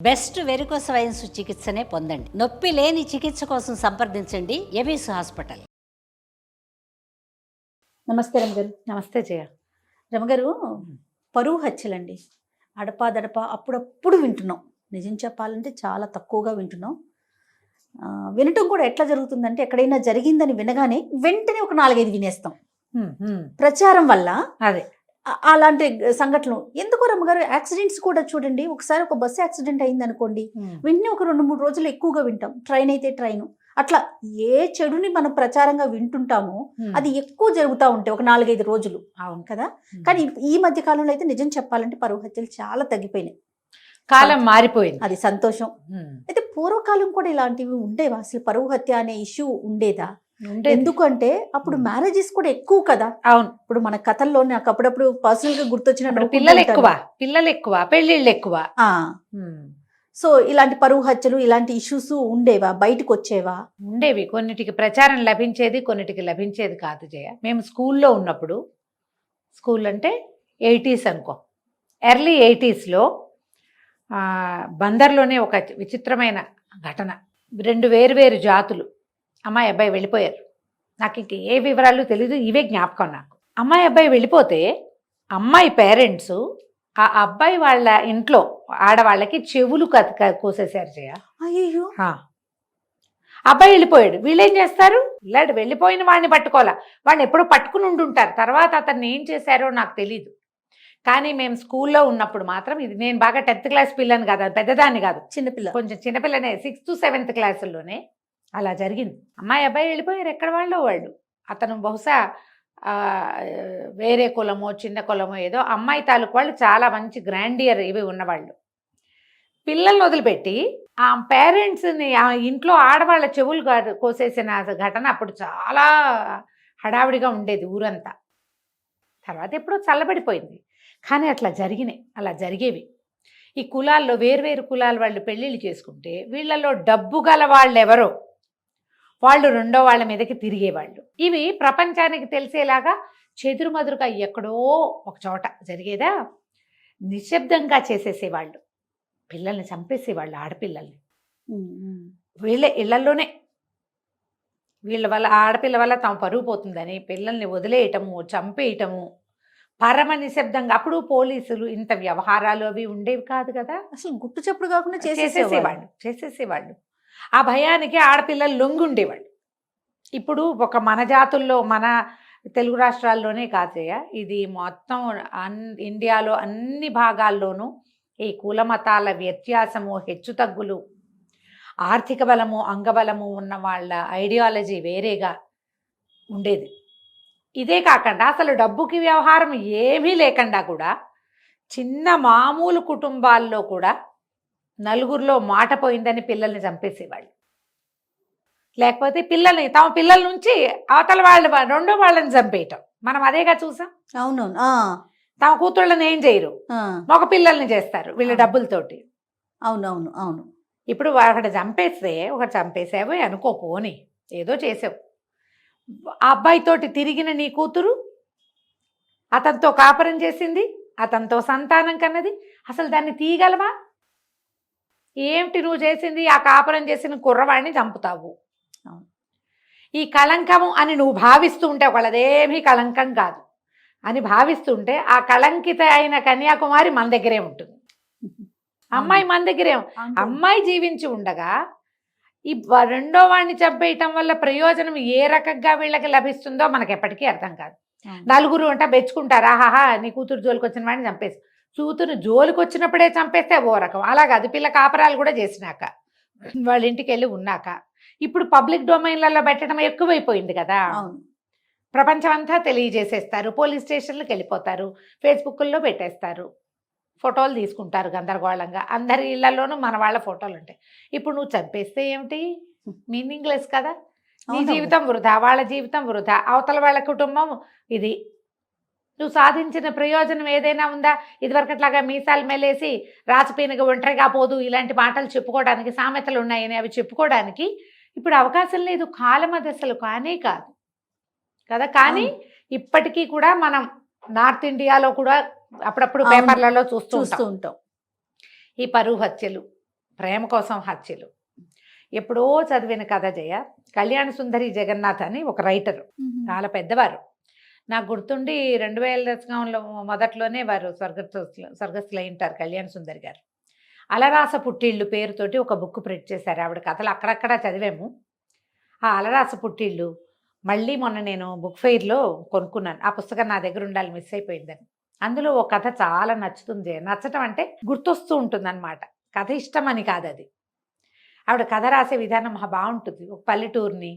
Best varicose wines చికిత్సనే పొందండి. నొప్పి లేని చికిత్స కోసం సంప్రదించండి ఎవిస్ హాస్పిటల్. నమస్తే రమగారు. నమస్తే జయ. రమగారు, పరువు హత్యలండి అడపాదడప అప్పుడప్పుడు వింటున్నాం. నిజం చెప్పాలంటే చాలా తక్కువగా వింటున్నాం. వినటం కూడా ఎట్లా జరుగుతుందంటే ఎక్కడైనా జరిగిందని వినగానే వెంటనే ఒక 4-5 వినేస్తాం. ప్రచారం వల్ల అదే అలాంటి సంఘటనలు ఎందుకో రమ్మగారు. యాక్సిడెంట్స్ కూడా చూడండి, ఒకసారి ఒక బస్సు యాక్సిడెంట్ అయింది అనుకోండి, వెంటనే ఒక 2-3 రోజులు ఎక్కువగా వింటాం. ట్రైన్ అయితే ట్రైన్, అట్లా ఏ చెడుని మనం ప్రచారంగా వింటుంటామో అది ఎక్కువ జరుగుతూ ఉంటాయి ఒక 4-5 రోజులు. అవును కదా. కానీ ఈ మధ్య కాలంలో అయితే నిజం చెప్పాలంటే పరువు హత్యలు చాలా తగ్గిపోయినాయి. కాలం మారిపోయింది, అది సంతోషం. అయితే పూర్వకాలం కూడా ఇలాంటివి ఉండేవా? అసలు పరువు హత్య అనే ఇష్యూ ఉండేదా? ఎందుకంటే అప్పుడు మ్యారేజెస్ కూడా ఎక్కువ కదా. అవును. ఇప్పుడు మన కథల్లో నాకు అప్పుడప్పుడు పర్సనల్ గా గుర్తొచ్చిన పిల్లలు ఎక్కువ, పెళ్లిళ్ళు ఎక్కువ. సో ఇలాంటి పరువు హత్యలు, ఇలాంటి ఇష్యూస్ ఉండేవా? బయటకు వచ్చేవా? ఉండేవి. కొన్నిటికి ప్రచారం లభించేది, కొన్నిటికి లభించేది కాదు జయ. మేము స్కూల్లో ఉన్నప్పుడు, స్కూల్ అంటే 80s అనుకో, ఎర్లీ 80sలో బందర్లోనే ఒక విచిత్రమైన ఘటన. 2 వేరు జాతులు అమ్మాయి అబ్బాయి వెళ్ళిపోయారు. నాకు ఇంక ఏ వివరాలు తెలీదు, ఇవే జ్ఞాపకం నాకు. అమ్మాయి అబ్బాయి వెళ్ళిపోతే అమ్మాయి పేరెంట్స్ ఆ అబ్బాయి వాళ్ళ ఇంట్లో ఆడవాళ్ళకి చెవులు కోసేశారు జయ. అయ్యో. అబ్బాయి వెళ్ళిపోయాడు. వీళ్ళేం చేస్తారు? ఇలాంటి వెళ్ళిపోయిన వాడిని పట్టుకోవాలా, వాడిని ఎప్పుడో పట్టుకుని ఉండుంటారు. తర్వాత అతన్ని ఏం చేశారో నాకు తెలీదు. కానీ మేము స్కూల్లో ఉన్నప్పుడు మాత్రం, ఇది నేను బాగా 10th క్లాస్ పిల్లని కాదు, పెద్దదాన్ని కాదు, చిన్నపిల్ల, కొంచెం చిన్నపిల్లనే, 6th 7th క్లాసుల్లోనే అలా జరిగింది. అమ్మాయి అబ్బాయి వెళ్ళిపోయారు, ఎక్కడ వాళ్ళు. అతను బహుశా వేరే కులమో చిన్న కులమో ఏదో. అమ్మాయి తాలూకు వాళ్ళు చాలా మంచి గ్రాండియర్ ఇవి ఉన్నవాళ్ళు. పిల్లల్ని వదిలిపెట్టి ఆ పేరెంట్స్ని, ఆ ఇంట్లో ఆడవాళ్ళ చెవులు కోసేసిన ఘటన అప్పుడు చాలా హడావిడిగా ఉండేది ఊరంతా. తర్వాత ఎప్పుడో చల్లబడిపోయింది. కానీ అట్లా జరిగేవి. ఈ కులాల్లో వేరు కులాల వాళ్ళు పెళ్ళిళ్ళు చేసుకుంటే వీళ్ళలో డబ్బు గల వాళ్ళు ఎవరో వాళ్ళు రెండో వాళ్ళ మీదకి తిరిగేవాళ్ళు. ఇవి ప్రపంచానికి తెలిసేలాగా చెదురుమదురుగా ఎక్కడో ఒక చోట జరిగేదా, నిశ్శబ్దంగా చేసేసేవాళ్ళు. పిల్లల్ని చంపేసేవాళ్ళు, ఆడపిల్లల్ని. వీళ్ళే ఇళ్లలోనే, వీళ్ళ వల్ల, ఆడపిల్ల వల్ల తమ పరుగు పోతుందని పిల్లల్ని వదిలేయటము, చంపేయటము, పరమ నిశ్శబ్దంగా. అప్పుడు పోలీసులు ఇంత వ్యవహారాలు అవి ఉండేవి కాదు కదా. అసలు గుట్టు చప్పుడు కాకుండా చేసేసేవాళ్ళు. ఆ భయానికి ఆడపిల్లలు లొంగుండేవాళ్ళు. ఇప్పుడు ఒక మన జాతుల్లో, మన తెలుగు రాష్ట్రాల్లోనే కాదయ్య, ఇది మొత్తం ఇండియాలో అన్ని భాగాల్లోనూ ఈ కులమతాల వ్యత్యాసము, హెచ్చుతగ్గులు, ఆర్థిక బలము, అంగబలము ఉన్న వాళ్ళ ఐడియాలజీ వేరేగా ఉండేది. ఇదే కాకుండా అసలు డబ్బుకి వ్యవహారం ఏమీ లేకుండా కూడా చిన్న మామూలు కుటుంబాల్లో కూడా నలుగురిలో మాట పోయిందని పిల్లల్ని చంపేసేవాళ్ళు. లేకపోతే తమ పిల్లల నుంచి అవతల వాళ్ళు రెండో వాళ్ళని చంపేయటం మనం అదేగా చూసాం. అవునవును. తమ కూతుళ్ళని ఏం చేయరు, మగ పిల్లల్ని చేస్తారు వీళ్ళ డబ్బులతోటి. అవును. ఇప్పుడు ఒకటి చంపేసావు అనుకో, పోని ఏదో చేసావు, ఆ అబ్బాయితోటి తిరిగిన నీ కూతురు అతనితో కాపురం చేసింది, అతనితో సంతానం కన్నది, అసలు దాన్ని తీయగలవా? ఏమిటి నువ్వు చేసింది? ఆ కాపురం చేసిన కుర్రవాడిని చంపుతావు. ఈ కళంకము అని నువ్వు భావిస్తూ ఉంటే, వాళ్ళదేమీ కళంకం కాదు అని భావిస్తుంటే, ఆ కళంకిత అయిన కన్యాకుమారి మన దగ్గరే ఉంటుంది, అమ్మాయి మన దగ్గరే. అమ్మాయి జీవించి ఉండగా ఈ రెండో వాడిని చంపేయటం వల్ల ప్రయోజనం ఏ రకంగా వీళ్ళకి లభిస్తుందో మనకు ఎప్పటికీ అర్థం కాదు. నలుగురు అంట మెచ్చుకుంటారు, ఆహాహా నీ కూతురు జోలికి వచ్చిన వాడిని చంపేసి. కూతురు జోలికి వచ్చినప్పుడే చంపేస్తే ఓ రకం, అలాగా అది పిల్ల కాపరాలు కూడా చేసినాక, వాళ్ళ ఇంటికి వెళ్ళి ఉన్నాక. ఇప్పుడు పబ్లిక్ డొమైన్లలో పెట్టడం ఎక్కువైపోయింది కదా, ప్రపంచం అంతా తెలియజేసేస్తారు, పోలీస్ స్టేషన్లకు వెళ్ళిపోతారు, ఫేస్బుక్లో పెట్టేస్తారు, ఫోటోలు తీసుకుంటారు గందరగోళంగా. అందరి ఇళ్లలోనూ మన వాళ్ళ ఫోటోలు ఉంటాయి. ఇప్పుడు నువ్వు చంపేస్తే ఏమిటి, మీనింగ్లెస్ కదా. నీ జీవితం వృధా, వాళ్ళ జీవితం వృధా, అవతల వాళ్ళ కుటుంబం ఇది. నువ్వు సాధించిన ప్రయోజనం ఏదైనా ఉందా? ఇదివరకట్లాగా మీసాలు మెలేసి రాచపీనగా ఒంటరిగా పోదు ఇలాంటి మాటలు చెప్పుకోవడానికి, సామెతలు ఉన్నాయని అవి చెప్పుకోవడానికి ఇప్పుడు అవకాశం లేదు. కాలం అది అసలు కానే కాదు కదా. కానీ ఇప్పటికీ కూడా మనం నార్త్ ఇండియాలో కూడా అప్పుడప్పుడు పేపర్లలో చూస్తూ ఉంటాం ఈ పరువు హత్యలు. ప్రేమ కోసం హత్యలు. ఎప్పుడో చదివిన కథ జయ. కళ్యాణ సుందరి జగన్నాథ్ అని ఒక రైటరు, చాలా పెద్దవారు. నాకు గుర్తుండి 2000 దశకంలో మొదట్లోనే వారు స్వర్గస్థులు అయి ఉంటారు కళ్యాణ సుందరి గారు. అలరాస పుట్టిళ్ళు పేరుతోటి ఒక బుక్ ప్రింట్ చేశారు. ఆవిడ కథలు అక్కడక్కడ చదివాము. ఆ అలరాస పుట్టిళ్ళు మళ్ళీ మొన్న నేను బుక్ ఫెయిర్లో కొనుక్కున్నాను. ఆ పుస్తకం నా దగ్గర ఉండాలి, మిస్ అయిపోయిందని. అందులో ఒక కథ చాలా నచ్చుతుంది. నచ్చటం అంటే గుర్తొస్తూ ఉంటుంది అనమాట. కథ ఇష్టం అని కాదు, అది ఆవిడ కథ రాసే విధానం బాగుంటుంది. ఒక పల్లెటూరుని,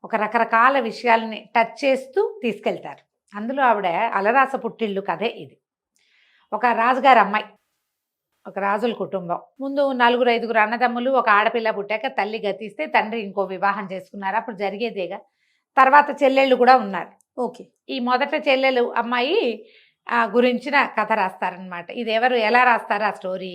ఒక రకరకాల విషయాలని టచ్ చేస్తూ తీసుకెళ్తారు. అందులో ఆవిడ అలరాస పుట్టిళ్ళు కథే ఇది. ఒక రాజుగారి అమ్మాయి, ఒక రాజుల కుటుంబం. ముందు 4-5 అన్నదమ్ములు, ఒక ఆడపిల్ల పుట్టాక తల్లి గతిస్తే తండ్రి ఇంకో వివాహం చేసుకున్నారు. అప్పుడు జరిగేదేగా. తర్వాత చెల్లెళ్ళు కూడా ఉన్నారు. ఓకే. ఈ మొదట చెల్లెలు అమ్మాయి గురించిన కథ రాస్తారనమాట. ఇది ఎవరు ఎలా రాస్తారు ఆ స్టోరీ?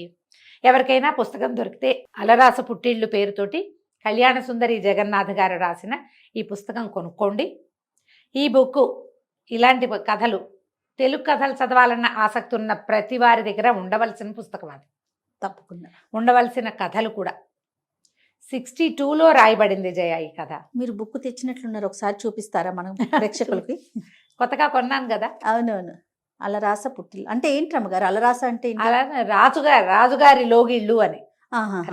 ఎవరికైనా పుస్తకం దొరికితే అలరాస పుట్టిళ్ళు పేరుతోటి కళ్యాణ సుందరి జగన్నాథ్ గారు రాసిన ఈ పుస్తకం కొనుక్కోండి. ఈ బుక్ ఇలాంటి కథలు, తెలుగు కథలు చదవాలన్న ఆసక్తి ఉన్న ప్రతి వారి దగ్గర ఉండవలసిన పుస్తకం అది. తప్పకుండా ఉండవలసిన కథలు కూడా 62లో రాయబడింది జయ ఈ కథ. మీరు బుక్ తెచ్చినట్లున్నారు, ఒకసారి చూపిస్తారా మనం ప్రేక్షకులకి? కొత్తగా కొన్నాను కదా. అవునవును. అలరాస పుట్టిల్లు అంటే ఏంటి అమ్మగారు? అలరాస అంటే ఏంటి? అలా రాజుగారి లోగిళ్ళు అని.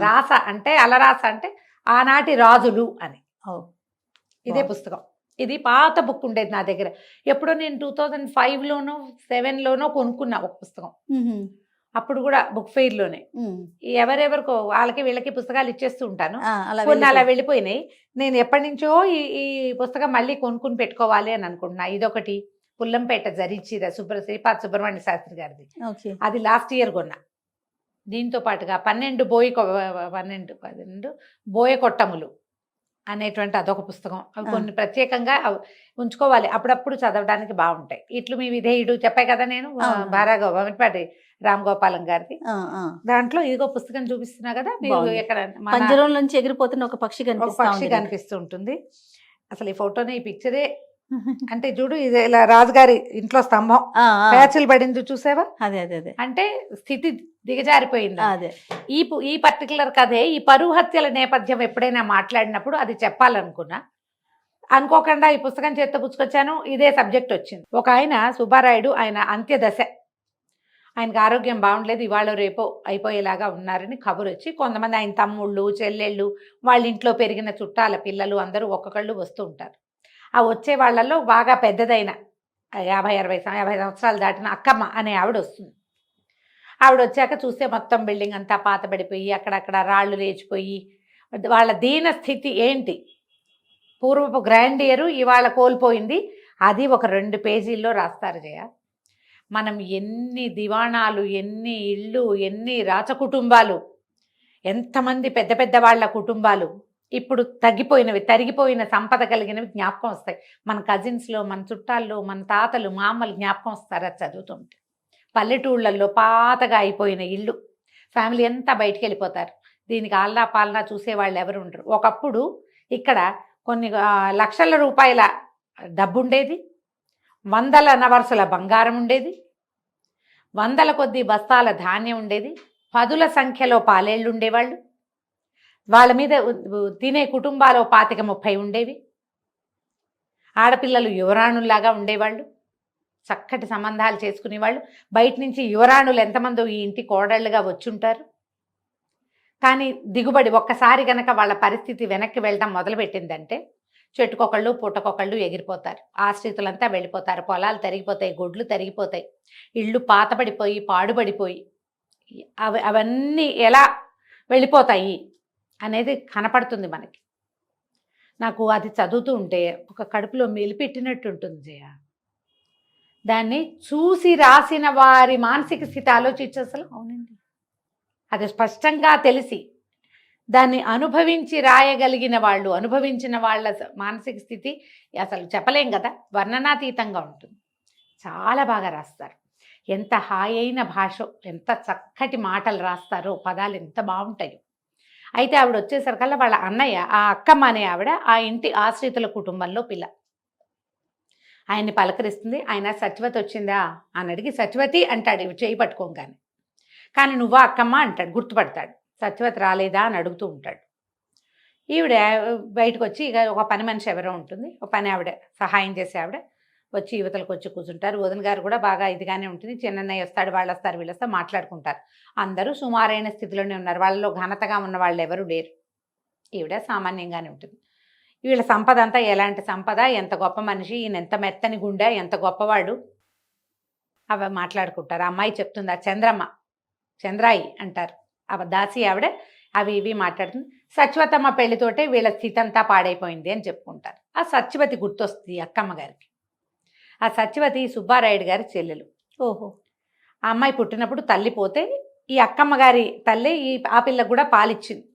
రాస అంటే అలరాస అంటే ఆనాటి రాజులు అని. ఇదే పుస్తకం. ఇది పాత బుక్ ఉండేది నా దగ్గర. ఎప్పుడో నేను 2005లోనో 7లోనో కొనుక్కున్నా ఒక పుస్తకం. అప్పుడు కూడా బుక్ ఫెయిర్లోనే. ఎవరెవరికో వాళ్ళకి వీళ్ళకి పుస్తకాలు ఇచ్చేస్తూ ఉంటాను. కొన్ని అలా వెళ్ళిపోయినాయి. నేను ఎప్పటి నుంచో ఈ పుస్తకం మళ్ళీ కొనుక్కుని పెట్టుకోవాలి అని అనుకుంటున్నా. ఇదొకటి పుల్లంపేట జరీచీర శ్రీపాద సుబ్రహ్మణ్య శాస్త్రి గారిది. అది లాస్ట్ ఇయర్ కొన్నా. దీంతో పాటుగా 12 బోయ కొట్టములు అనేటువంటి అదొక పుస్తకం. అవి కొన్ని ప్రత్యేకంగా ఉంచుకోవాలి, అప్పుడప్పుడు చదవడానికి బాగుంటాయి. ఇట్లు మీ విధేయుడు చెప్పాయి కదా నేను, బారాగోపాటి రామ్ గోపాలం గారిది. దాంట్లో ఇదిగో పుస్తకం చూపిస్తున్నా కదా మీరు. ఎక్కడ పంజరం నుంచి ఎగిరిపోతున్న ఒక పక్షి కనిపిస్తూ ఉంటుంది. అసలు ఈ ఫోటోనే, ఈ పిక్చరే అంటే చూడు, ఇది ఇలా రాజుగారి ఇంట్లో స్తంభం ప్యాచులు పడింది చూసావా? అదే అదే అదే అంటే స్థితి దిగజారిపోయింది. అదే ఈ పర్టికులర్ కథే. ఈ పరువు హత్యల నేపథ్యం ఎప్పుడైనా మాట్లాడినప్పుడు అది చెప్పాలనుకున్నా, అనుకోకుండా ఈ పుస్తకం చేత్తో పుచ్చుకొచ్చాను. ఇదే సబ్జెక్ట్ వచ్చింది. ఒక ఆయన సుబ్బారాయుడు, ఆయన అంత్యదశ, ఆయనకు ఆరోగ్యం బాగుండలేదు, ఇవాళ రేపో అయిపోయేలాగా ఉన్నారని కబురు వచ్చి కొంతమంది ఆయన తమ్ముళ్ళు చెల్లెళ్ళు, వాళ్ళ ఇంట్లో పెరిగిన చుట్టాల పిల్లలు అందరూ ఒక్కొక్కళ్ళు వస్తూ ఉంటారు. ఆ వచ్చే వాళ్ళల్లో బాగా పెద్దదైన 50 సంవత్సరాలు దాటిన అక్కమ్మ అనే ఆవిడ వస్తుంది. ఆవిడ వచ్చాక చూస్తే మొత్తం బిల్డింగ్ అంతా పాతబడిపోయి, అక్కడక్కడ రాళ్ళు లేచిపోయి, వాళ్ళ దీన స్థితి ఏంటి, పూర్వపు గ్రాండియరు ఇవాళ కోల్పోయింది. అది ఒక 2 పేజీల్లో రాస్తారు జయ. మనం ఎన్ని దివాణాలు, ఎన్ని ఇళ్ళు, ఎన్ని రాచకుటుంబాలు, ఎంతమంది పెద్ద పెద్ద వాళ్ళ కుటుంబాలు ఇప్పుడు తరిగిపోయిన సంపద కలిగినవి జ్ఞాపకం వస్తాయి. మన కజిన్స్లో, మన చుట్టాల్లో, మన తాతలు మామలు జ్ఞాపకం వస్తారు అది చదువుతుంటే. పల్లెటూళ్ళల్లో పాతగా అయిపోయిన ఇళ్ళు, ఫ్యామిలీ అంతా బయటికి వెళ్ళిపోతారు. దీనికి ఆల్లా పాలనా చూసేవాళ్ళు ఎవరు ఉండరు. ఒకప్పుడు ఇక్కడ కొన్ని లక్షల రూపాయల డబ్బు ఉండేది, 100 నవర్సుల బంగారం ఉండేది, 100 కొద్ది బస్తాల ధాన్యం ఉండేది, 10ల సంఖ్యలో పాలేళ్ళు ఉండేవాళ్ళు, వాళ్ళ మీద తినే కుటుంబాలు 25-30 ఉండేవి, ఆడపిల్లలు యువరాణుల్లాగా ఉండేవాళ్ళు, చక్కటి సంబంధాలు చేసుకునేవాళ్ళు. బయట నుంచి యువరాణులు ఎంతమంది ఈ ఇంటి కోడళ్ళుగా వచ్చుంటారు. కానీ దిగుబడి ఒక్కసారి కనుక వాళ్ళ పరిస్థితి వెనక్కి వెళ్ళడం మొదలుపెట్టిందంటే చెట్టుకొకళ్ళు పుట్టకొకళ్ళు ఎగిరిపోతారు. ఆశ్రితులంతా వెళ్ళిపోతారు, పొలాలు తరిగిపోతాయి, గొడ్లు తరిగిపోతాయి, ఇళ్ళు పాతబడిపోయి పాడుబడిపోయి అవన్నీ ఎలా వెళ్ళిపోతాయి అనేది కనపడుతుంది మనకి. నాకు అది చదువుతూ ఉంటే ఒక కడుపులో మెలిపెట్టినట్టు ఉంటుంది జయ. దాన్ని చూసి రాసిన వారి మానసిక స్థితి ఆలోచించు అసలు. అవునండి, అది స్పష్టంగా తెలిసి దాన్ని అనుభవించి రాయగలిగిన వాళ్ళు, అనుభవించిన వాళ్ళ మానసిక స్థితి అసలు చెప్పలేం కదా, వర్ణనాతీతంగా ఉంటుంది. చాలా బాగా రాస్తారు. ఎంత హాయైన భాష, ఎంత చక్కటి మాటలు రాస్తారో, పదాలు ఎంత బాగుంటాయో. అయితే ఆవిడ వచ్చేసరికల్లా వాళ్ళ అన్నయ్య, ఆ అక్కమ్మ అనే ఆవిడ, ఆ ఇంటి ఆశ్రితుల కుటుంబంలో పిల్ల. ఆయన్ని పలకరిస్తుంది. ఆయన సత్యవతి వచ్చిందా అని అడిగి సత్యవతి అంటాడు చేయి పట్టుకోగానే. కానీ నువ్వా అక్కమ్మ అంటాడు, గుర్తుపడతాడు. సత్యవతి రాలేదా అని అడుగుతూ ఉంటాడు. ఈవిడ బయటకు వచ్చి ఇక ఒక పని మనిషి ఎవరో ఉంటుంది, ఒక పని ఆవిడ సహాయం చేసే ఆవిడ వచ్చి యువతలకు వచ్చి కూర్చుంటారు. వదిన గారు కూడా బాగా ఇదిగానే ఉంటుంది. చిన్నన్నయ్య వస్తాడు, వాళ్ళు వస్తారు, వీళ్ళు వస్తారు, మాట్లాడుకుంటారు. అందరూ సుమారైన స్థితిలోనే ఉన్నారు. వాళ్ళలో ఘనతగా ఉన్న వాళ్ళు ఎవరు లేరు. ఈవిడ సామాన్యంగానే ఉంటుంది. వీళ్ళ సంపద అంతా ఎలాంటి సంపద, ఎంత గొప్ప మనిషి, ఈయన ఎంత మెత్తని గుండె, ఎంత గొప్పవాడు, అవి మాట్లాడుకుంటారు. ఆ అమ్మాయి చెప్తుంది, ఆ చంద్రాయి అంటారు ఆ దాసి ఆవిడ, అవి ఇవి మాట్లాడుతుంది. సత్యవతమ్మ పెళ్లితోటే వీళ్ళ స్థితి అంతా పాడైపోయింది అని చెప్పుకుంటారు. ఆ సత్యవతి గుర్తొస్తుంది అక్కమ్మ గారికి. ఆ సత్యవతి సుబ్బారాయుడు గారి చెల్లెలు. ఓహో. ఆ అమ్మాయి పుట్టినప్పుడు తల్లి పోతే ఈ అక్కమ్మ గారి తల్లి ఆ పిల్లకు కూడా పాలిచ్చింది.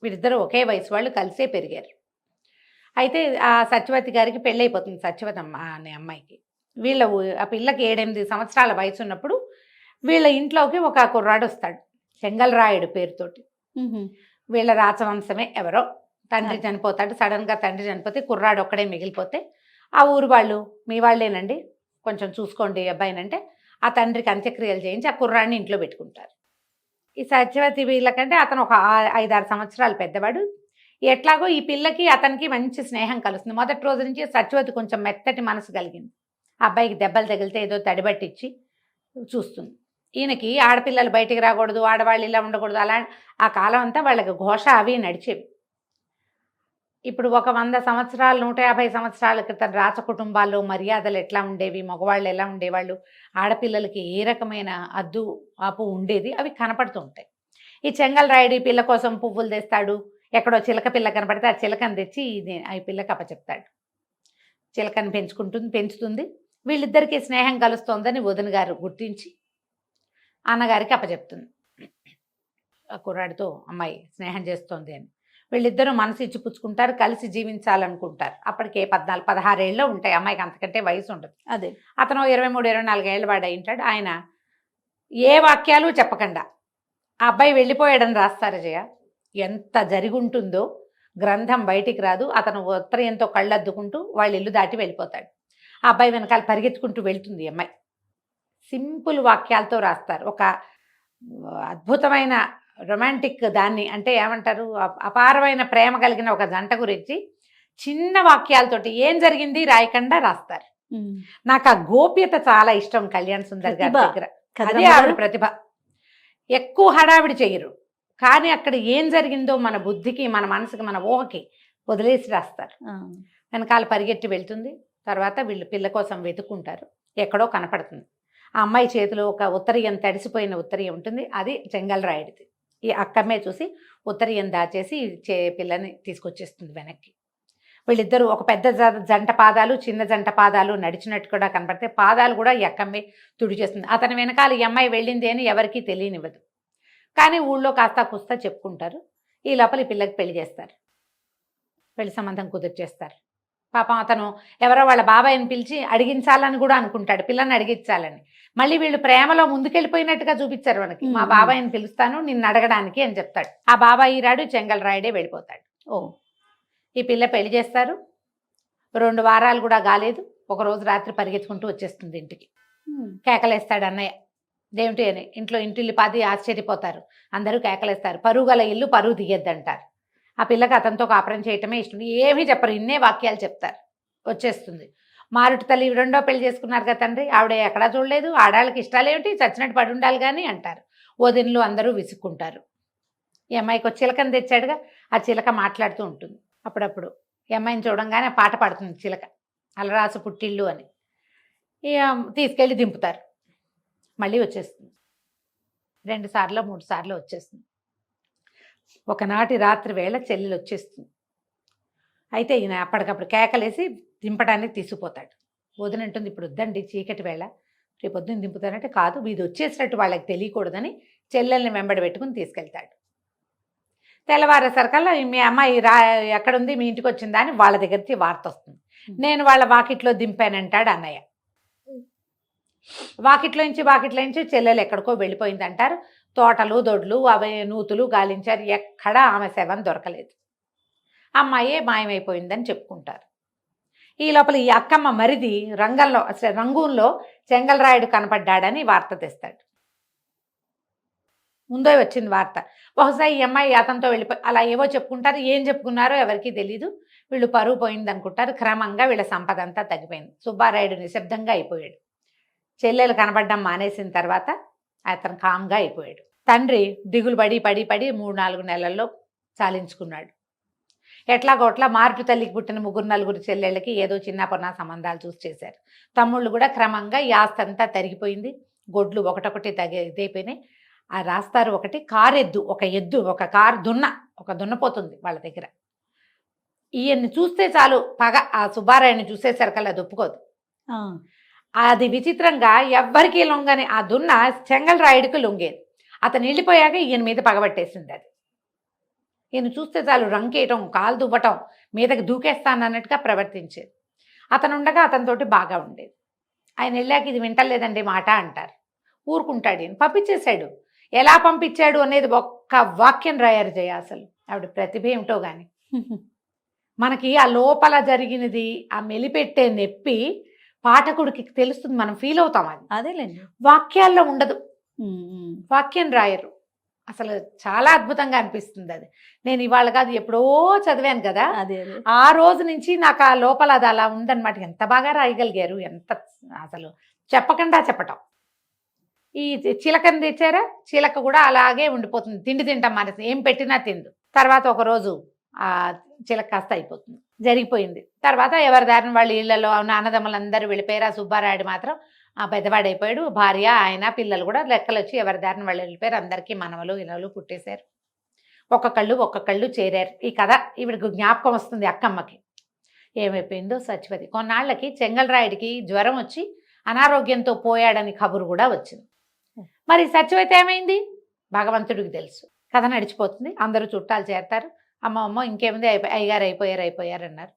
వీరిద్దరూ ఒకే వయసు వాళ్ళు, కలిసే పెరిగారు. అయితే ఆ సత్యవతి గారికి పెళ్ళైపోతుంది, సత్యవతమ్మ అనే అమ్మాయికి. ఆ పిల్లకి 7-8 సంవత్సరాల వయసు ఉన్నప్పుడు వీళ్ళ ఇంట్లోకి ఒక కుర్రాడు వస్తాడు, చెంగల్రాయుడు పేరుతోటి. వీళ్ళ రాచవంశమే ఎవరో. తండ్రి చనిపోతాడు, సడన్గా తండ్రి చనిపోతే కుర్రాడు ఒక్కడే మిగిలిపోతే ఆ ఊరు వాళ్ళు, మీ వాళ్ళేనండి, కొంచెం చూసుకోండి అబ్బాయినంటే ఆ తండ్రికి అంత్యక్రియలు చేయించి ఆ కుర్రాడిని ఇంట్లో పెట్టుకుంటారు. ఈ సత్యవతి వీళ్ళకంటే అతను ఒక 5-6 సంవత్సరాలు పెద్దవాడు. ఎట్లాగో ఈ పిల్లకి అతనికి మంచి స్నేహం కలుస్తుంది. మొదటి రోజు నుంచి సత్యవతి కొంచెం మెత్తటి మనసు కలిగింది. ఆ అబ్బాయికి దెబ్బలు తగిలితే ఏదో తడిబట్టిచ్చి చూస్తుంది. ఈయనకి ఆడపిల్లలు బయటికి రాకూడదు, ఆడవాళ్ళు ఇలా ఉండకూడదు, అలా ఆ కాలం అంతా వాళ్ళకి ఘోష అవి నడిచేవి. ఇప్పుడు ఒక 100 సంవత్సరాలు 150 సంవత్సరాల క్రితం రాచ కుటుంబాల్లో మర్యాదలు ఎట్లా ఉండేవి, మగవాళ్ళు ఎలా ఉండేవాళ్ళు, ఆడపిల్లలకి ఏ రకమైన అద్దు ఆపు ఉండేది, అవి కనపడుతూ ఉంటాయి. ఈ చెంగల్రాయుడు ఈ పిల్ల కోసం పువ్వులు తెస్తాడు. ఎక్కడో చిలక పిల్ల కనపడితే ఆ చిలకను తెచ్చి ఆ పిల్లకి అప్పచెప్తాడు. చిలకని పెంచుతుంది. వీళ్ళిద్దరికీ స్నేహం కలుస్తోందని వదిన గారు గుర్తించి అన్నగారికి అప్పచెప్తుంది. ఆ కుర్రాడితో అమ్మాయి స్నేహం చేస్తోంది అని. వీళ్ళిద్దరూ మనసు ఇచ్చి పుచ్చుకుంటారు, కలిసి జీవించాలనుకుంటారు. అప్పటికే 14-16 ఏళ్ళు ఉంటాయి అమ్మాయికి, అంతకంటే వయసు ఉండదు. అదే అతను 23-24 ఏళ్ళ వాడు అయి ఉంటాడు. ఆయన ఏ వాక్యాలు చెప్పకుండా ఆ అబ్బాయి వెళ్ళిపోయాడని రాస్తారు జయ. ఎంత జరుగుంటుందో గ్రంథం బయటికి రాదు. అతను ఉత్తరీయంతో కళ్ళద్దుకుంటూ వాళ్ళ ఇల్లు దాటి వెళ్ళిపోతాడు. ఆ అబ్బాయి వెనకాల పరిగెత్తుకుంటూ వెళ్తుంది అమ్మాయి. సింపుల్ వాక్యాలతో రాస్తారు. ఒక అద్భుతమైన రొమాంటిక్ దాన్ని, అంటే ఏమంటారు, అపారమైన ప్రేమ కలిగిన ఒక జంట గురించి చిన్న వాక్యాలతోటి ఏం జరిగింది రాయకుండా రాస్తారు. నాకు ఆ గోప్యత చాలా ఇష్టం కళ్యాణ్ సుందర్ గారి దగ్గర. అదే ఆవిడ ప్రతిభ. ఎక్కువ హడావిడి చెయ్యరు, కానీ అక్కడ ఏం జరిగిందో మన బుద్ధికి, మన మనసుకి, మన ఊహకి వదిలేసి రాస్తారు. వెనకాల పరిగెట్టి వెళ్తుంది. తర్వాత వీళ్ళు పిల్ల కోసం వెతుక్కుంటారు. ఎక్కడో కనపడుతుంది. ఆ అమ్మాయి చేతిలో ఒక ఉత్తరీయం, తడిసిపోయిన ఉత్తరీయం ఉంటుంది. అది చెంగల్రాయుడిది. ఈ అక్కమ్మే చూసి ఉత్తరీయం దాచేసి పిల్లని తీసుకొచ్చేస్తుంది వెనక్కి. వీళ్ళిద్దరూ ఒక పెద్ద జంట పాదాలు, చిన్న జంట పాదాలు నడిచినట్టు కూడా కనపడితే పాదాలు కూడా ఈ అక్కమ్మే తుడిచేస్తుంది. అతని వెనకాల ఈ అమ్మాయి వెళ్ళింది అని ఎవరికీ తెలియనివ్వదు. కానీ ఊళ్ళో కాస్తా కుస్తా చెప్పుకుంటారు. ఈ లోపల ఈ పిల్లకి పెళ్లి చేస్తారు. పెళ్లి సంబంధం కుదిర్చేస్తారు. పాపం అతను ఎవరో వాళ్ళ బాబాయ్ని పిలిచి అడిగించాలని కూడా అనుకుంటాడు, పిల్లని అడిగించాలని. మళ్ళీ వీళ్ళు ప్రేమలో ముందుకెళ్ళిపోయినట్టుగా చూపించారు మనకి. మా బాబాయ్ని పిలుస్తాను నిన్ను అడగడానికి అని చెప్తాడు. ఆ బాబాయ్ రాడు, చెంగల్రాయుడే వెళ్ళిపోతాడు. ఈ పిల్ల పెళ్లి చేస్తారు. 2 వారాలు కూడా కాలేదు, ఒకరోజు రాత్రి పరిగెత్తుకుంటూ వచ్చేస్తుంది ఇంటికి. కేకలేస్తాడు అన్నయ్య, దేమిటి అని. ఇంటిల్లి పాది ఆశ్చర్యపోతారు. అందరూ కేకలేస్తారు. పరువు గల ఇల్లు పరువు తీయద్దంటారు. ఆ పిల్లకి అతనితో కాపురం చేయటమే ఇష్టం. ఏమీ చెప్పరు, ఇన్నే వాక్యాలు చెప్తారు. వచ్చేస్తుంది. మారుటి తల్లి 2వ పెళ్లి చేసుకున్నారు కదా తండ్రి, ఆవిడ ఎక్కడా చూడలేదు, ఆడాళ్ళకి ఇష్టాలు ఏమిటి, చచ్చినట్టు పడి ఉండాలి కానీ అంటారు. వదినలు అందరూ విసుక్కుంటారు. ఈ అమ్మాయికి ఒక చిలకని తెచ్చాడుగా, ఆ చిలక మాట్లాడుతూ ఉంటుంది అప్పుడప్పుడు. ఈ అమ్మాయిని చూడంగానే పాట పాడుతుంది చిలక, అలరాసు పుట్టిల్లు అని. తీసుకెళ్ళి దింపుతారు. మళ్ళీ వచ్చేస్తుంది. 2 సార్లు 3 సార్లు వచ్చేస్తుంది. ఒకనాటి రాత్రి వేళ చెల్లెలు వచ్చేస్తుంది. అయితే ఈయన అప్పటికప్పుడు కేకలేసి దింపడానికి తీసుకుపోతాడు. వదినంటుంది, ఇప్పుడు వద్దండి, చీకటి వేళ, రేపు పొద్దున్న దింపుతానంటే, కాదు ఇది వచ్చేసినట్టు వాళ్ళకి తెలియకూడదని చెల్లెల్ని వెంబడి పెట్టుకుని తీసుకెళ్తాడు. తెల్లవారేసరికల్లా మీ అమ్మాయి ఎక్కడుంది, మీ ఇంటికి వచ్చిందా అని వాళ్ళ దగ్గరికి వార్త వస్తుంది. నేను వాళ్ళ వాకిట్లో దింపానంటాడు అన్నయ్య. వాకిట్లో నుంచి చెల్లెలు ఎక్కడికో వెళ్ళిపోయిందంటారు. తోటలు దొడ్లు అవి నూతులు గాలించారు, ఎక్కడా ఆమె శవం దొరకలేదు. అమ్మాయే మాయమైపోయిందని చెప్పుకుంటారు. ఈ లోపల ఈ అక్కమ్మ మరిది రంగూన్లో చెంగల్రాయుడు కనపడ్డాడని వార్త తెస్తాడు. ముందే వచ్చింది వార్త. బహుశా ఈ అమ్మాయి అతనితో వెళ్ళిపోయి అలా ఏవో చెప్పుకుంటారు. ఏం చెప్పుకున్నారో ఎవరికీ తెలీదు. వీళ్ళు పరువు పోయింది అనుకుంటారు. క్రమంగా వీళ్ళ సంపద అంతా తగ్గిపోయింది. సుబ్బారాయుడు నిశ్శబ్దంగా అయిపోయాడు. చెల్లెలు కనబడడం మానేసిన తర్వాత అతను కామ్గా అయిపోయాడు. తండ్రి దిగులు పడి 3-4 నెలల్లో చాలించుకున్నాడు. ఎట్లాగోట్లా మారుటు తల్లికి పుట్టిన 3-4 చెల్లెళ్ళకి ఏదో చిన్నపన్న సంబంధాలు చూసి చేశారు. తమ్ముళ్ళు కూడా క్రమంగా ఈ ఆస్తి అంతా తరిగిపోయింది. గొడ్లు ఒకటొకటి ఇదైపోయినాయి. ఆ రాస్తారు ఒకటి కారెద్దు, ఒక కారు దున్నపోతుంది వాళ్ళ దగ్గర. ఈయన్ని చూస్తే చాలు పగ. ఆ సుబ్బారాయుడిని చూసేసరికల్లా అది ఒప్పుకోదు. అది విచిత్రంగా ఎవ్వరికీ లొంగని ఆ దున్న చెంగల్రాయుడికి లొంగేది. అతను వెళ్ళిపోయాక ఈయన మీద పగబట్టేసింది అది. ఈయన చూస్తే చాలు రంకేయటం, కాలు దువ్వటం, మీదకి దూకేస్తానన్నట్టుగా ప్రవర్తించేది. అతను ఉండగా అతనితోటి బాగా ఉండేది. ఆయన వెళ్ళాక ఇది వింటలేదండి మాట అంటారు. ఊరుకుంటాడు. ఈయన పంపించేశాడు. ఎలా పంపించాడు అనేది ఒక్క వాక్యం రాయారు జయ. అసలు ఆవిడ ప్రతిభ ఏమిటో కానీ మనకి ఆ లోపల జరిగినది ఆ మెలిపెట్టే నొప్పి పాఠకుడికి తెలుస్తుంది. మనం ఫీల్ అవుతాం. అది అదేలేండి, వాక్యాల్లో ఉండదు. వాక్యం రాయరు. అసలు చాలా అద్భుతంగా అనిపిస్తుంది అది. నేను ఇవాళ కాదు ఎప్పుడో చదివాను కదా. అదే ఆ రోజు నుంచి నాకు ఆ లోపల అది అలా ఉందన్నమాట. ఎంత బాగా రాయగలిగారు. ఎంత అసలు చెప్పకుండా చెప్పటం. ఈ చిలకని తెచ్చారా, చిలక కూడా అలాగే ఉండిపోతుంది. తిండి తింటాం మానేసి ఏం పెట్టినా తిందు. తర్వాత ఒకరోజు ఆ చిలక కాస్త అయిపోతుంది. జరిగిపోయింది. తర్వాత ఎవరి దారిని వాళ్ళ ఇళ్లలో అన్నదమ్ములందరూ వెళ్ళిపోయారు. ఆ సుబ్బారాయుడు మాత్రం ఆ పెద్దవాడైపోయాడు. భార్య, ఆయన, పిల్లలు కూడా లెక్కలు వచ్చి ఎవరి దారిని వాళ్ళు వెళ్ళిపోయారు. అందరికీ మనవలు ఇలవలు పుట్టేశారు. ఒక్కొక్కళ్ళు చేరారు. ఈ కథ ఈవిడికి జ్ఞాపకం వస్తుంది అక్కమ్మకి. ఏమైపోయిందో సత్యవతి. కొన్నాళ్ళకి చెంగల్రాయుడికి జ్వరం వచ్చి అనారోగ్యంతో పోయాడని కబురు కూడా వచ్చింది. మరి సత్యవతి ఏమైంది భగవంతుడికి తెలుసు. కథ నడిచిపోతుంది. అందరూ చుట్టాలు చేరతారు. అమ్మ ఇంకేముంది అయ్యగారు అయిపోయారు అన్నారు.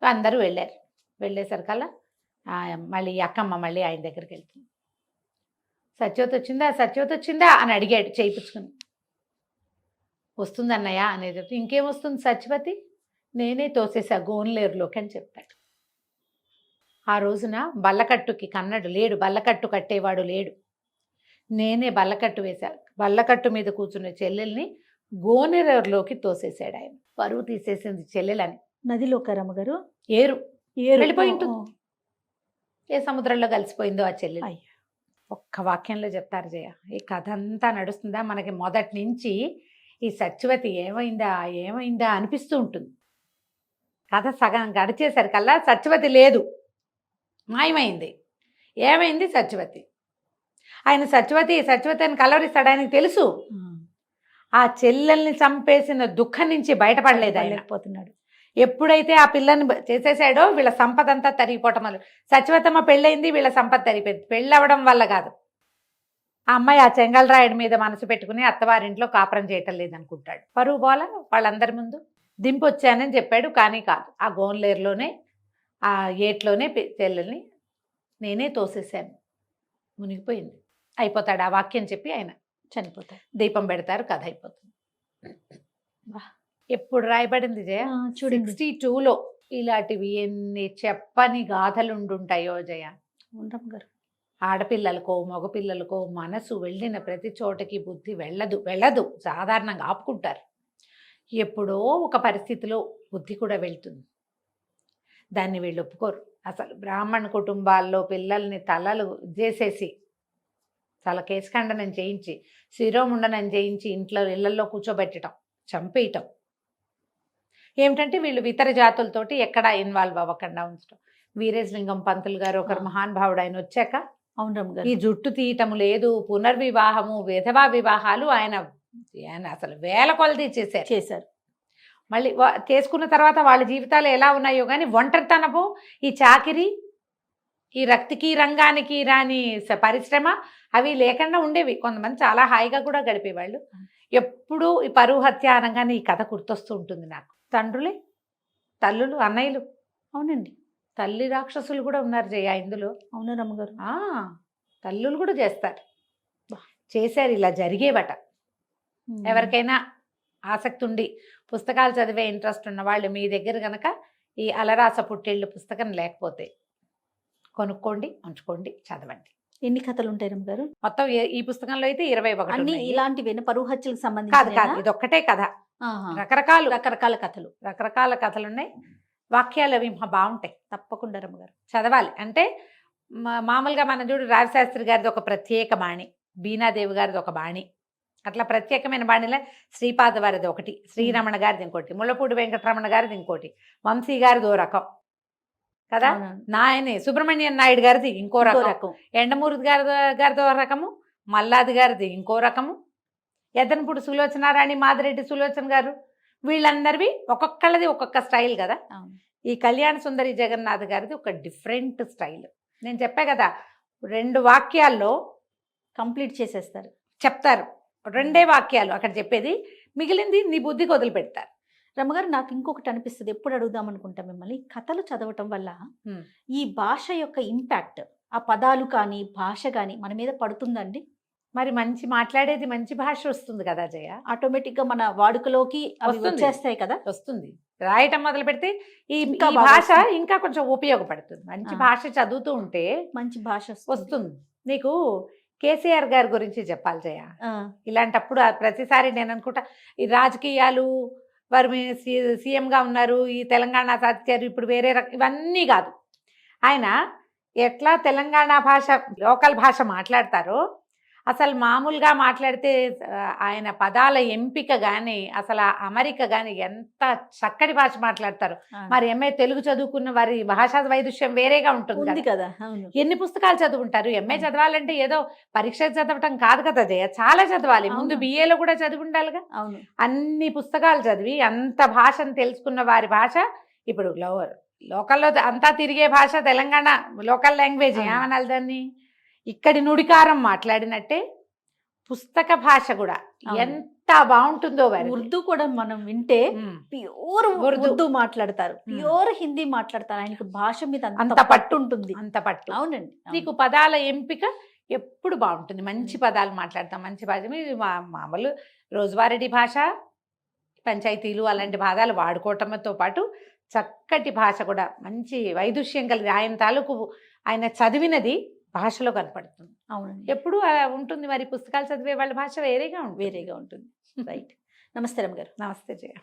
అందరూ వెళ్ళారు. వెళ్ళేసరికల్లా మళ్ళీ అక్కమ్మ మళ్ళీ ఆయన దగ్గరికి వెళ్తుంది. సత్యవతి వచ్చిందా అని అడిగాడు చేయించుకుని. వస్తుంది అన్నయ్య అనేది. ఇంకేం వస్తుంది సత్యవతి, నేనే తోసేసా గోన్లేరులోకి అని చెప్తాడు. ఆ రోజున బల్లకట్టుకి కన్నడు లేడు, బల్లకట్టు కట్టేవాడు లేడు. నేనే బల్లకట్టు వేశా. బల్లకట్టు మీద కూర్చున్న చెల్లెల్ని గోనెరేరులోకి తోసేశాడు ఆయన. పరువు తీసేసింది చెల్లెలని. నదిలోకి రమ్మగారు ఏరు వెళ్ళిపోయి ఉంటుంది. ఏ సముద్రంలో కలిసిపోయిందో ఆ చెల్లెలు. ఒక్క వాక్యంలో చెప్తారు జయ. ఈ కథ అంతా నడుస్తుందా మనకి మొదటి నుంచి. ఈ సత్యవతి ఏమైందా అనిపిస్తూ ఉంటుంది. కథ సగం గడిచేసరికల్లా సత్యవతి లేదు, మాయమైంది. ఏమైంది సత్యవతి? ఆయన సత్యవతి అని కలవరిస్తాడు. ఆయనకు తెలుసు ఆ చెల్లెల్ని చంపేసిన దుఃఖం నుంచి బయటపడలేదు ఆయన. పోతున్నాడు. ఎప్పుడైతే ఆ పిల్లని చేసేసాడో వీళ్ళ సంపద అంతా తరిగిపోవటం వల్ల. సత్యవతమ్మ పెళ్ళయింది, వీళ్ళ సంపద తరిగిపోయింది. పెళ్ళవడం వల్ల కాదు. ఆ అమ్మాయి ఆ చెంగల్రాయుడి మీద మనసు పెట్టుకుని అత్తవారింట్లో కాపురం చేయటం లేదనుకుంటాడు. పరువు పోల వాళ్ళందరి ముందు దింపొచ్చానని చెప్పాడు. కానీ కాదు, ఆ గోన్లేరులోనే ఆ ఏట్లోనే చెల్లెల్ని నేనే తోసేసాను. మునిగిపోయింది. అయిపోతాడు. ఆ వాక్యం చెప్పి ఆయన చనిపోతాడు. దీపం పెడతారు. కథ అయిపోతుంది. ఎప్పుడు రాయబడింది జయ? 62లో. ఇలాంటివి ఎన్ని చెప్పని గాథలు ఉండుంటాయో జయ. గారు ఆడపిల్లలకో మగపిల్లలకో మనసు వెళ్ళిన ప్రతి చోటకి బుద్ధి వెళ్ళదు. సాధారణంగా ఆపుకుంటారు. ఎప్పుడో ఒక పరిస్థితిలో బుద్ధి కూడా వెళ్తుంది. దాన్ని వీళ్ళు ఒప్పుకోరు. అసలు బ్రాహ్మణ కుటుంబాల్లో పిల్లల్ని తలలు చేసేసి తల కేశఖండనం చేయించి శిరోముండనం చేయించి ఇళ్లలో కూర్చోబెట్టడం, చంపేయటం. ఏమిటంటే వీళ్ళు ఇతర జాతులతోటి ఎక్కడా ఇన్వాల్వ్ అవ్వకుండా ఉంచడం. వీరేశలింగం పంతులు గారు ఒకరు మహానుభావుడు. ఆయన వచ్చాక ఈ జుట్టు తీయటం లేదు, పునర్వివాహము, విధవా వివాహాలు ఆయన అసలు వేల కొలది చేశారు. మళ్ళీ చేసుకున్న తర్వాత వాళ్ళ జీవితాలు ఎలా ఉన్నాయో కానీ ఒంటరితనపు, ఈ చాకిరి, ఈ రక్తికి రంగానికి రాని పరిశ్రమ అవి లేకుండా ఉండేవి. కొంతమంది చాలా హాయిగా కూడా గడిపేవాళ్ళు. ఎప్పుడూ ఈ పరువు హత్య అనగానే ఈ కథ గుర్తొస్తూ ఉంటుంది నాకు. తండ్రులే, తల్లులు, అన్నయ్యలు. అవునండి, తల్లి రాక్షసులు కూడా ఉన్నారు జయ ఇందులో. అవునా రమ్మగారు? తల్లులు కూడా చేశారు. ఇలా జరిగేవట. ఎవరికైనా ఆసక్తి ఉండి పుస్తకాలు చదివే ఇంట్రెస్ట్ ఉన్న వాళ్ళు మీ దగ్గర కనుక ఈ అలరాస పుట్టేళ్ళు పుస్తకం లేకపోతే కొనుక్కోండి, ఉంచుకోండి, చదవండి. ఎన్ని కథలు ఉంటాయి రమ్మగారు? మొత్తం ఈ పుస్తకంలో అయితే 21 అన్ని ఉన్నాయి. ఇలాంటివేనా? పరువు హత్యలకు కాదు సంబంధించి కాదు, ఇది ఒక్కటే కథ. రకరకాల రకరకాల కథలు ఉన్నాయి. వాక్యాలు అవి బాగుంటాయి, తప్పకుండా రమ్మగారు చదవాలి. అంటే మామూలుగా మనం చూడు రావిశాస్త్రి గారిది ఒక ప్రత్యేక బాణి, బీనాదేవి గారిది ఒక బాణి, అట్లా ప్రత్యేకమైన బాణిలో శ్రీపాద వారిది ఒకటి, శ్రీరమణ గారిది ఇంకోటి, ముళ్ళపూడి వెంకటరమణ గారిది ఇంకోటి, వంశీ గారిది ఓ రకం కదా, నాయని సుబ్రహ్మణ్యం నాయుడు గారిది ఇంకో రకం, ఎండమూరి గారిది ఓ రకము, మల్లాది గారిది ఇంకో రకము, ఎద్దనపూడి సులోచనారాణి, మాదిరెడ్డి సులోచన గారు, వీళ్ళందరివి ఒక్కొక్కళ్ళది ఒక్కొక్క స్టైల్ కదా. ఈ కళ్యాణ సుందరి జగన్నాథ్ గారిది ఒక డిఫరెంట్ స్టైల్. నేను చెప్పా కదా, 2 వాక్యాల్లో కంప్లీట్ చేసేస్తారు, చెప్తారు. 2 వాక్యాలు అక్కడ చెప్పేది, మిగిలింది నీ బుద్ధికి వదిలిపెడతారు. రమ్మగారు నాకు ఇంకొకటి అనిపిస్తుంది, ఎప్పుడు అడుగుదాం అనుకుంటా మిమ్మల్ని, కథలు చదవటం వల్ల ఈ భాష యొక్క ఇంపాక్ట్, ఆ పదాలు కానీ భాష కానీ మన మీద పడుతుందండి? మరి మంచి మాట్లాడేది మంచి భాష వస్తుంది కదా జయ, ఆటోమేటిక్ గా మన వాడుకలోకి అవి వచ్చేస్తాయి కదా. వస్తుంది. రాయటం మొదలు పెడితే ఈ ఇంకా భాష ఇంకా కొంచెం ఉపయోగపడుతుంది. మంచి భాష చదువుతూ ఉంటే మంచి భాష వస్తుంది. నీకు కేసీఆర్ గారి గురించి చెప్పాలి జయ. ఇలాంటప్పుడు ప్రతిసారి నేను అనుకుంటా, ఈ రాజకీయాలు వారు సీఎంగా ఉన్నారు, ఈ తెలంగాణ సాధించారు, ఇప్పుడు వేరే ఇవన్నీ కాదు. ఆయన ఎట్లా తెలంగాణ భాష, లోకల్ భాష మాట్లాడతారో, అసలు మామూలుగా మాట్లాడితే ఆయన పదాల ఎంపిక కానీ, అసలు అమరిక కానీ ఎంత చక్కటి భాష మాట్లాడతారు. మరి ఎంఏ తెలుగు చదువుకున్న వారి భాషా వైదుష్యం వేరేగా ఉంటుంది కదా. ఎన్ని పుస్తకాలు చదువుంటారు? ఎంఏ చదవాలంటే ఏదో పరీక్ష చదవటం కాదు కదా జయ, చాలా చదవాలి. ముందు బిఏలో కూడా చదివి ఉండాలిగా. అన్ని పుస్తకాలు చదివి అంత భాషను తెలుసుకున్న వారి భాష ఇప్పుడు లోకల్లో అంతా తిరిగే భాష తెలంగాణ లోకల్ లాంగ్వేజ్ ఏమనాలి దాన్ని, ఇక్కడి నుడికారం మాట్లాడినట్టే పుస్తక భాష కూడా ఎంత బాగుంటుందో. ఉర్దూ కూడా మనం వింటే ప్యూర్ ఉర్దూ మాట్లాడతారు, ప్యూర్ హిందీ మాట్లాడతారు. ఆయనకు భాష మీద అంత పట్టు ఉంటుంది, అంత పట్టు. అవునండి. నీకు పదాల ఎంపిక ఎప్పుడు బాగుంటుంది, మంచి పదాలు మాట్లాడతాం, మంచి భాష. మామూలు రోజువారీ భాష, పంచాయతీలు అలాంటి పదాలు వాడుకోవటంతో పాటు చక్కటి భాష కూడా, మంచి వైదుష్యం కలిగి ఆయన తాలూకు ఆయన చదివినది భాషలో కనపడుతుంది. అవునండి, ఎప్పుడు ఉంటుంది. మరి పుస్తకాలు చదివే వాళ్ళ భాష వేరేగా ఉంటుంది. రైట్. నమస్తే రమ్మ గారు. నమస్తే జయ.